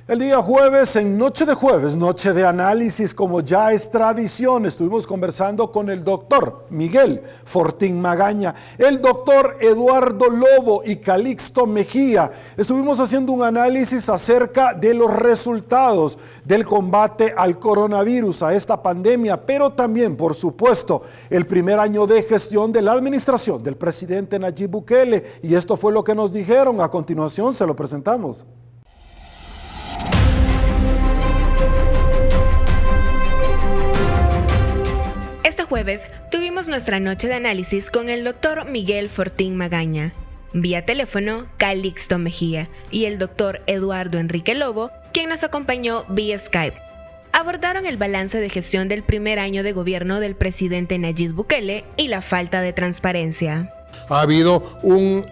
El día jueves, en Noche de Jueves, Noche de Análisis, como ya es tradición, estuvimos conversando con el doctor Miguel Fortín Magaña, el doctor Eduardo Lobo y Calixto Mejía. Estuvimos haciendo un análisis acerca de los resultados del combate al coronavirus, a esta pandemia, pero también, por supuesto, el primer año de gestión de la administración del presidente Nayib Bukele. Y esto fue lo que nos dijeron. A continuación se lo presentamos. Este jueves tuvimos nuestra noche de análisis con el doctor Miguel Fortín Magaña, vía teléfono Calixto Mejía y el doctor Eduardo Enrique Lobo, quien nos acompañó vía Skype. Abordaron el balance de gestión del primer año de gobierno del presidente Nayib Bukele y la falta de transparencia. Ha habido un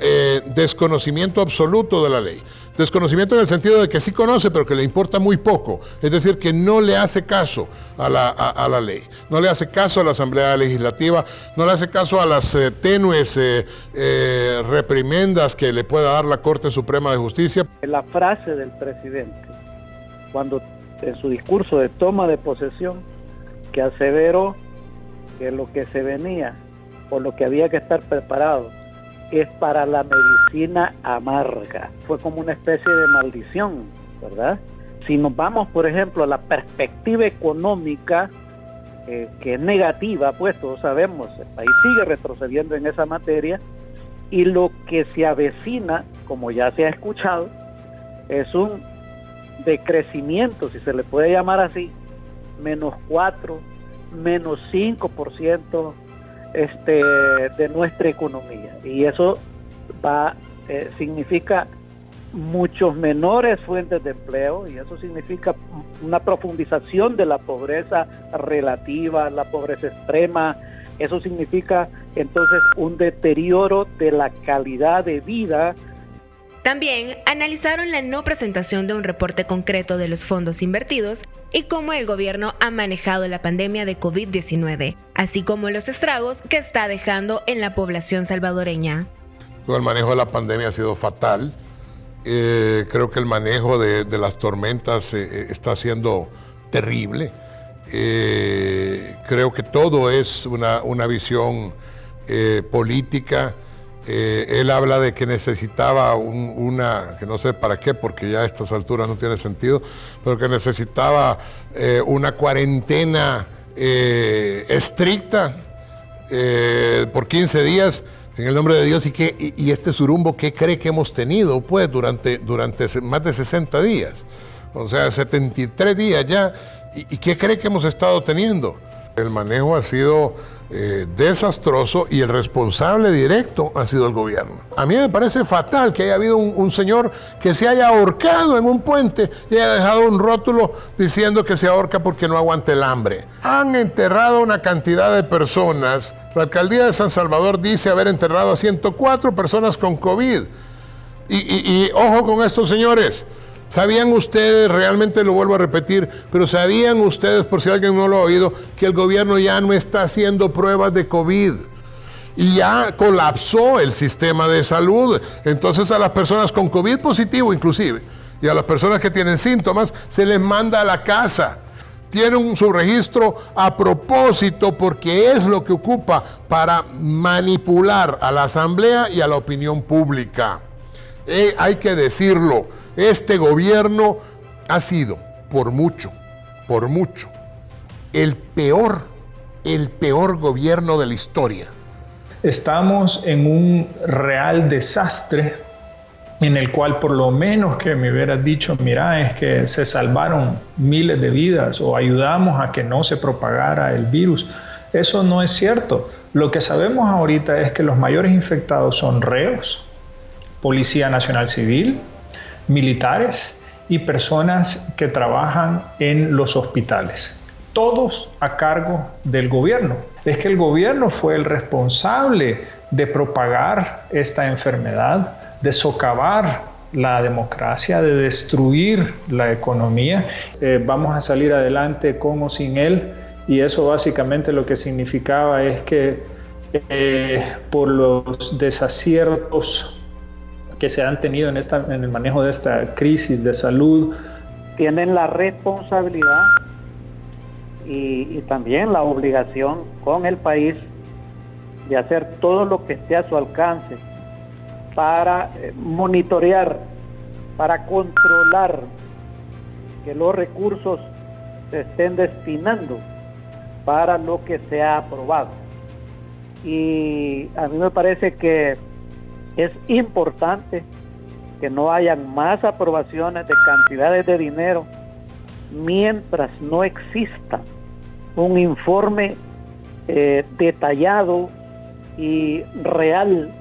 desconocimiento absoluto de la ley. Desconocimiento en el sentido de que sí conoce, pero que le importa muy poco. Es decir, que no le hace caso a la ley. No le hace caso a la Asamblea Legislativa, no le hace caso a las tenues reprimendas que le pueda dar la Corte Suprema de Justicia. La frase del presidente, cuando en su discurso de toma de posesión, que aseveró que lo que se venía, por lo que había que estar preparado, es para la medicina amarga. Fue como una especie de maldición, ¿verdad? Si nos vamos, por ejemplo, a la perspectiva económica, que es negativa, pues todos sabemos, el país sigue retrocediendo en esa materia, y lo que se avecina, como ya se ha escuchado, es un decrecimiento, si se le puede llamar así, -4, -5% de nuestra economía, y eso significa muchos menores fuentes de empleo, y eso significa una profundización de la pobreza relativa, la pobreza extrema. Eso significa entonces un deterioro de la calidad de vida. También analizaron la no presentación de un reporte concreto de los fondos invertidos y cómo el gobierno ha manejado la pandemia de COVID-19, así como los estragos que está dejando en la población salvadoreña. El manejo de la pandemia ha sido fatal. Creo que el manejo de las tormentas está siendo terrible. Creo que todo es una visión política. Él habla de que necesitaba que no sé para qué, porque ya a estas alturas no tiene sentido, pero que necesitaba una cuarentena estricta por 15 días. En el nombre de Dios, y este surumbo, ¿qué cree que hemos tenido pues durante más de 60 días? O sea, 73 días ya, ¿y qué cree que hemos estado teniendo? El manejo ha sido desastroso y el responsable directo ha sido el gobierno. A mí me parece fatal que haya habido un señor que se haya ahorcado en un puente y haya dejado un rótulo diciendo que se ahorca porque no aguanta el hambre. Han enterrado una cantidad de personas. La alcaldía de San Salvador dice haber enterrado a 104 personas con COVID. Y ojo con estos señores. ¿Sabían ustedes, realmente lo vuelvo a repetir, pero sabían ustedes, por si alguien no lo ha oído, que el gobierno ya no está haciendo pruebas de COVID? Y ya colapsó el sistema de salud. Entonces a las personas con COVID positivo inclusive, y a las personas que tienen síntomas, se les manda a la casa. Tienen su registro a propósito porque es lo que ocupa para manipular a la asamblea y a la opinión pública. Hay que decirlo, este gobierno ha sido, por mucho, el peor gobierno de la historia. Estamos en un real desastre en el cual por lo menos que me hubieras dicho, mira, es que se salvaron miles de vidas o ayudamos a que no se propagara el virus. Eso no es cierto. Lo que sabemos ahorita es que los mayores infectados son reos, Policía Nacional Civil, militares y personas que trabajan en los hospitales. Todos a cargo del gobierno. Es que el gobierno fue el responsable de propagar esta enfermedad, de socavar la democracia, de destruir la economía. Vamos a salir adelante con o sin él, y eso básicamente lo que significaba es que por los desaciertos que se han tenido en el manejo de esta crisis de salud, tienen la responsabilidad y también la obligación con el país de hacer todo lo que esté a su alcance para monitorear, para controlar que los recursos se estén destinando para lo que se ha aprobado. Y a mí me parece que es importante que no hayan más aprobaciones de cantidades de dinero mientras no exista un informe detallado y real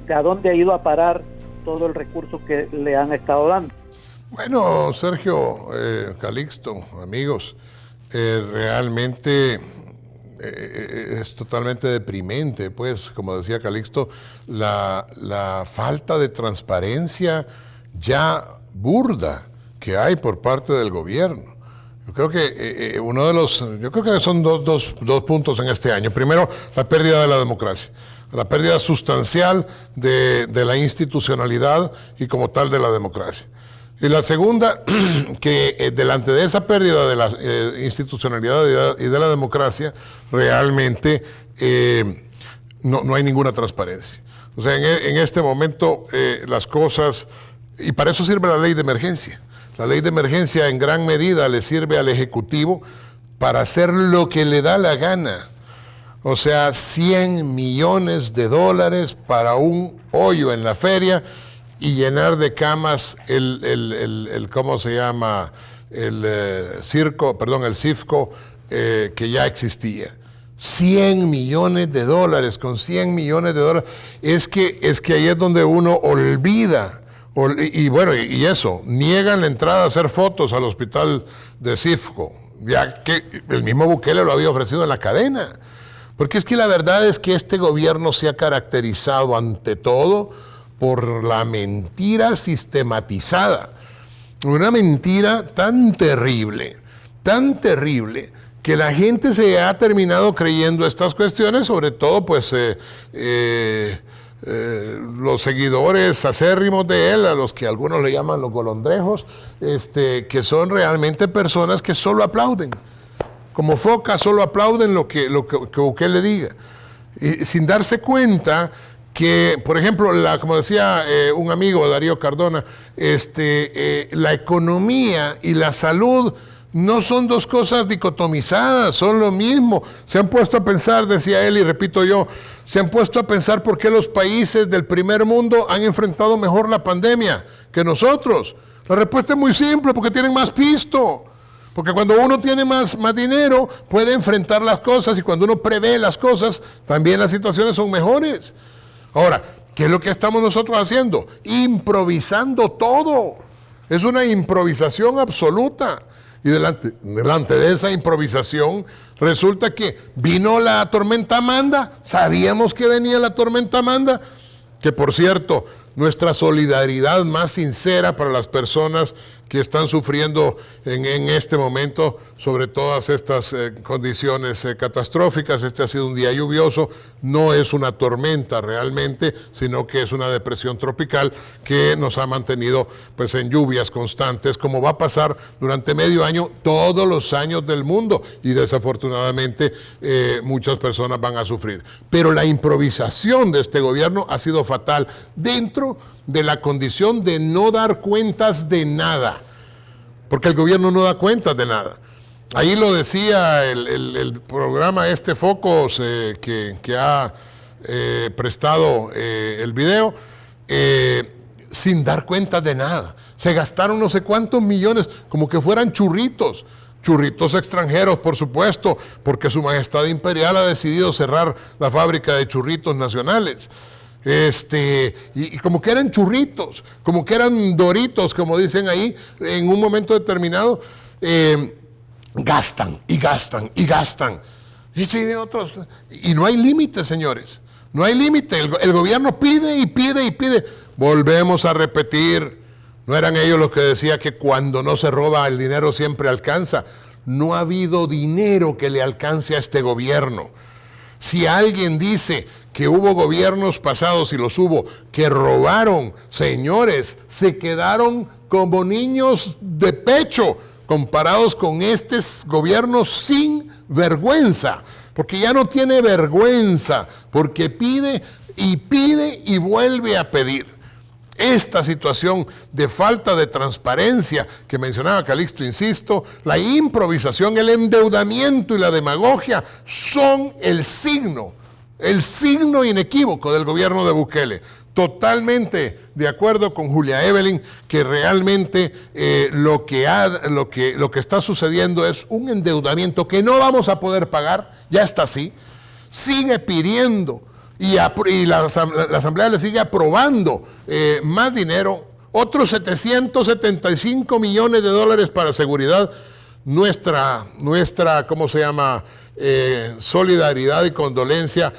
a dónde ha ido a parar todo el recurso que le han estado dando. Bueno, Sergio, Calixto, amigos, realmente es totalmente deprimente, pues, como decía Calixto, la falta de transparencia ya burda que hay por parte del gobierno. Yo creo que yo creo que son dos puntos en este año. Primero, la pérdida de la democracia, la pérdida sustancial de la institucionalidad y como tal de la democracia. Y la segunda, que delante de esa pérdida de la institucionalidad y de la democracia, realmente no hay ninguna transparencia. O sea, en este momento las cosas, y para eso sirve la ley de emergencia. La ley de emergencia en gran medida le sirve al Ejecutivo para hacer lo que le da la gana. O sea, 100 millones de dólares para un hoyo en la feria y llenar de camas ¿cómo se llama? El CIFCO que ya existía. 100 millones de dólares, con 100 millones de dólares, es que ahí es donde uno olvida, y eso, niegan la entrada a hacer fotos al hospital de CIFCO, ya que el mismo Bukele lo había ofrecido en la cadena, porque es que la verdad es que este gobierno se ha caracterizado ante todo por la mentira sistematizada, una mentira tan terrible, que la gente se ha terminado creyendo estas cuestiones, sobre todo pues los seguidores acérrimos de él, a los que algunos le llaman los golondrejos, que son realmente personas que solo aplauden, como foca, solo aplauden lo que Bukele diga, y sin darse cuenta que, por ejemplo, como decía un amigo, Darío Cardona, la economía y la salud no son dos cosas dicotomizadas, son lo mismo. Se han puesto a pensar, decía él, y repito yo, se han puesto a pensar por qué los países del primer mundo han enfrentado mejor la pandemia que nosotros. La respuesta es muy simple, porque tienen más pisto. Porque cuando uno tiene más dinero, puede enfrentar las cosas, y cuando uno prevé las cosas, también las situaciones son mejores. Ahora, ¿qué es lo que estamos nosotros haciendo? Improvisando todo. Es una improvisación absoluta. Y delante de esa improvisación, resulta que vino la tormenta Amanda. Sabíamos que venía la tormenta Amanda. Que, por cierto, nuestra solidaridad más sincera para las personas que están sufriendo en este momento sobre todas estas condiciones catastróficas. Este ha sido un día lluvioso, no es una tormenta realmente, sino que es una depresión tropical que nos ha mantenido pues en lluvias constantes, como va a pasar durante medio año todos los años del mundo, y desafortunadamente muchas personas van a sufrir. Pero la improvisación de este gobierno ha sido fatal dentro de la condición de no dar cuentas de nada, porque el gobierno no da cuentas de nada. Ahí lo decía el programa Focos que ha prestado el video, sin dar cuentas de nada. Se gastaron no sé cuántos millones, como que fueran churritos extranjeros, por supuesto, porque Su Majestad Imperial ha decidido cerrar la fábrica de churritos nacionales. Y como que eran churritos, como que eran doritos, como dicen ahí, en un momento determinado, gastan. Y no hay límite, señores, no hay límite. El gobierno pide y pide. Volvemos a repetir, no eran ellos los que decían que cuando no se roba el dinero siempre alcanza. No ha habido dinero que le alcance a este gobierno. Si alguien dice que hubo gobiernos pasados, y los hubo, que robaron, señores, se quedaron como niños de pecho comparados con estos gobiernos sin vergüenza, porque ya no tiene vergüenza, porque pide y vuelve a pedir. Esta situación de falta de transparencia que mencionaba Calixto, insisto, la improvisación, el endeudamiento y la demagogia son el signo inequívoco del gobierno de Bukele. Totalmente de acuerdo con Julia Evelyn, que realmente lo que está sucediendo es un endeudamiento que no vamos a poder pagar, ya está así, sigue pidiendo y la Asamblea le sigue aprobando más dinero, otros 775 millones de dólares para seguridad. Nuestra ¿cómo se llama?, solidaridad y condolencia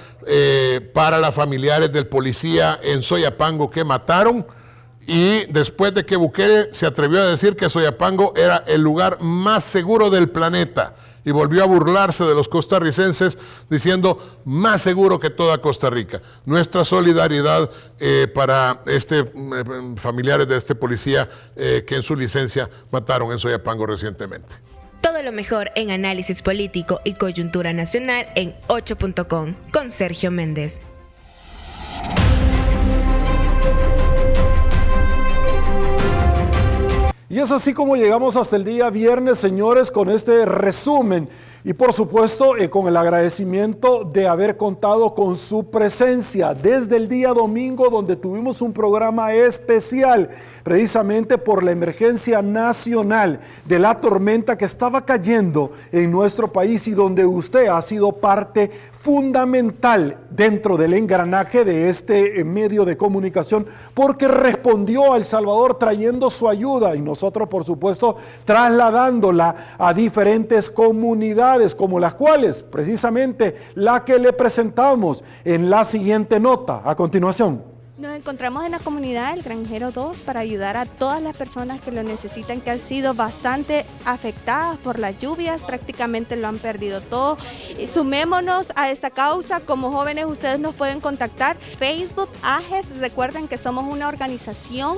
para los familiares del policía en Soyapango que mataron, y después de que Bukele se atrevió a decir que Soyapango era el lugar más seguro del planeta, y volvió a burlarse de los costarricenses diciendo más seguro que toda Costa Rica. Nuestra solidaridad para familiares de este policía que en su licencia mataron en Soyapango recientemente. Todo lo mejor en análisis político y coyuntura nacional en 8.com con Sergio Méndez. Y es así como llegamos hasta el día viernes, señores, con este resumen. Y por supuesto, con el agradecimiento de haber contado con su presencia desde el día domingo, donde tuvimos un programa especial, precisamente por la emergencia nacional de la tormenta que estaba cayendo en nuestro país y donde usted ha sido parte fundamental dentro del engranaje de este medio de comunicación, porque respondió a El Salvador trayendo su ayuda y nosotros, por supuesto, trasladándola a diferentes comunidades, como las cuales, precisamente, la que le presentamos en la siguiente nota a continuación. Nos encontramos en la comunidad del Granjero 2 para ayudar a todas las personas que lo necesitan, que han sido bastante afectadas por las lluvias, prácticamente lo han perdido todo. Sumémonos a esta causa, como jóvenes ustedes nos pueden contactar, Facebook, AGES, recuerden que somos una organización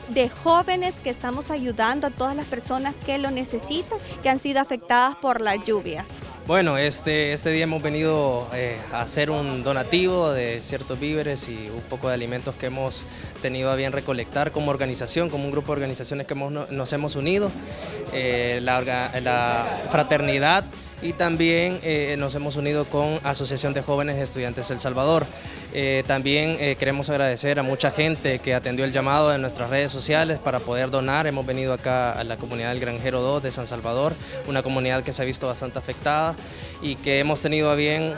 de jóvenes que estamos ayudando a todas las personas que lo necesitan, que han sido afectadas por las lluvias. Bueno, este día hemos venido a hacer un donativo de ciertos víveres y un poco de alimentos que hemos tenido a bien recolectar como organización, como un grupo de organizaciones que nos hemos unido, la fraternidad, y también nos hemos unido con Asociación de Jóvenes Estudiantes El Salvador. También queremos agradecer a mucha gente que atendió el llamado en nuestras redes sociales para poder donar. Hemos venido acá a la comunidad del Granjero 2 de San Salvador, una comunidad que se ha visto bastante afectada y que hemos tenido a bien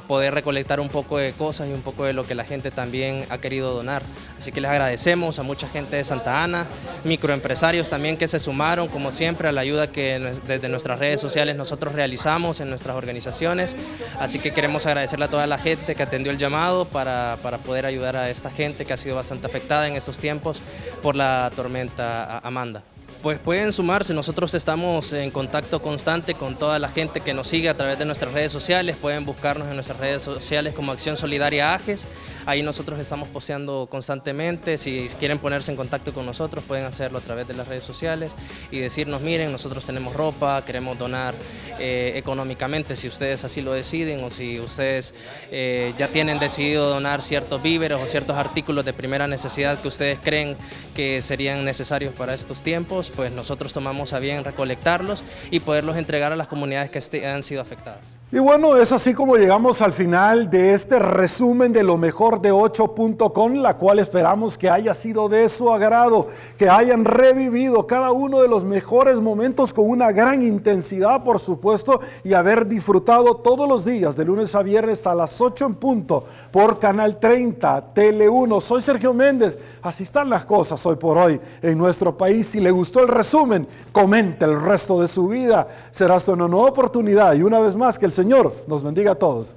poder recolectar un poco de cosas y un poco de lo que la gente también ha querido donar. Así que les agradecemos a mucha gente de Santa Ana, microempresarios también que se sumaron, como siempre, a la ayuda que desde nuestras redes sociales nosotros realizamos en nuestras organizaciones. Así que queremos agradecerle a toda la gente que atendió el llamado para poder ayudar a esta gente que ha sido bastante afectada en estos tiempos por la tormenta Amanda. Pues pueden sumarse, nosotros estamos en contacto constante con toda la gente que nos sigue a través de nuestras redes sociales, pueden buscarnos en nuestras redes sociales como Acción Solidaria AGES, ahí nosotros estamos posteando constantemente, si quieren ponerse en contacto con nosotros pueden hacerlo a través de las redes sociales y decirnos, miren, nosotros tenemos ropa, queremos donar económicamente si ustedes así lo deciden o si ustedes ya tienen decidido donar ciertos víveres o ciertos artículos de primera necesidad que ustedes creen que serían necesarios para estos tiempos, pues nosotros tomamos a bien recolectarlos y poderlos entregar a las comunidades que han sido afectadas. Y bueno, es así como llegamos al final de este resumen de lo mejor de 8.com, la cual esperamos que haya sido de su agrado, que hayan revivido cada uno de los mejores momentos con una gran intensidad, por supuesto, y haber disfrutado todos los días, de lunes a viernes a las 8 en punto, por Canal 30, Tele1. Soy Sergio Méndez, así están las cosas hoy por hoy en nuestro país. Si le gustó el resumen, comente el resto de su vida. Será hasta una nueva oportunidad y una vez más que el Señor nos bendiga a todos.